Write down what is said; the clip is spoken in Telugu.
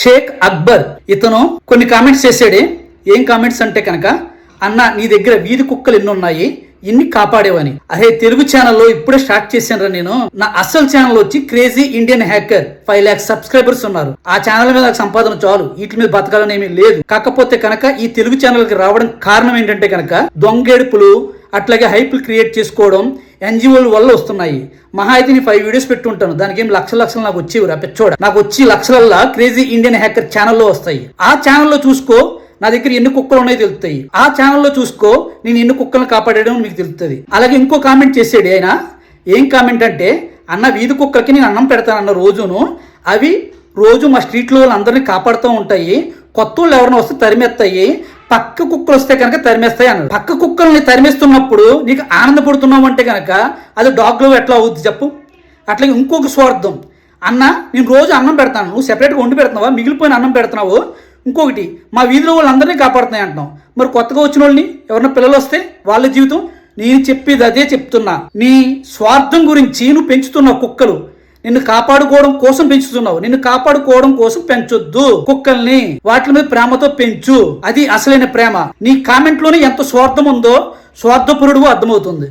షేక్ అక్బర్ ఇతను కొన్ని కామెంట్స్ చేసాడే. ఏం కామెంట్స్ అంటే కనుక, అన్న నీ దగ్గర వీధి కుక్కలు ఎన్ని ఉన్నాయి, ఎన్ని కాపాడేవని. అదే తెలుగు ఛానల్లో ఇప్పుడే స్టార్ట్ చేశాను నేను. నా అసలు ఛానల్ వచ్చి crazy Indian hacker. 5 lakhs subscribers ఉన్నారు. ఆ ఛానల్ మీద నాకు సంపాదన చాలు, వీటి మీద బతకాలని ఏమీ లేదు. కాకపోతే కనుక ఈ తెలుగు ఛానల్ కి రావడం కారణం ఏంటంటే కనుక, దొంగేడుపులు అట్లాగే హైప్లు క్రియేట్ చేసుకోవడం ఎన్జిఓల వల్ల వస్తున్నాయి. మహా అయితే నేను 5 వీడియోస్ పెట్టుంటాను, దానికి ఏం లక్షలు నాకు వచ్చేవి రా పెచ్చోడ. నాకు వచ్చి లక్షలల్లా క్రేజీ ఇండియన్ హ్యాకర్ ఛానల్లో వస్తాయి. ఆ ఛానల్లో చూసుకో నా దగ్గర ఎన్ని కుక్కలు ఉన్నాయో తెలుస్తాయి. ఆ ఛానల్లో చూసుకో నేను ఎన్ని కుక్కలను కాపాడడం మీకు తెలుస్తుంది. అలాగే ఇంకో కామెంట్ చేసాడు ఆయన. ఏం కామెంట్ అంటే, అన్న వీధి కుక్కలకి నేను అన్నం పెడతానన్న రోజును అవి రోజు మా స్ట్రీట్లో వాళ్ళందరినీ కాపాడుతూ ఉంటాయి. కొత్త వాళ్ళు ఎవరైనా వస్తే తరిమేస్తాయి, పక్క కుక్కలు వస్తే కనుక తరిమేస్తాయి అన్నాడు. పక్క కుక్కల్ని తరిమేస్తున్నప్పుడు నీకు ఆనందపడుతున్నావు అంటే కనుక అది డాగ్లో ఎట్లా అవుద్ది చెప్పు. అట్లాగే ఇంకొక స్వార్థం, అన్న నేను రోజు అన్నం పెడతాను, నువ్వు సెపరేట్గా వండి పెడుతున్నావా, మిగిలిపోయిన అన్నం పెడుతున్నావు. ఇంకొకటి, మా వీధిలో వాళ్ళందరినీ కాపాడుతున్నాయి అంటున్నాం. మరి కొత్తగా వచ్చిన వాళ్ళని ఎవరైనా పిల్లలు వస్తే వాళ్ళ జీవితం. నేను చెప్పేది అదే చెప్తున్నా. నీ స్వార్థం గురించి నువ్వు పెంచుతున్నావు కుక్కలు. నిన్ను కాపాడుకోవడం కోసం పెంచుతున్నావు. నిన్ను కాపాడుకోవడం కోసం పెంచొద్దు కుక్కల్ని. వాటి మీద ప్రేమతో పెంచు, అది అసలైన ప్రేమ. నీ కామెంట్ లోనే ఎంత స్వార్థం ఉందో స్వార్థపరుడు అర్థమవుతుంది.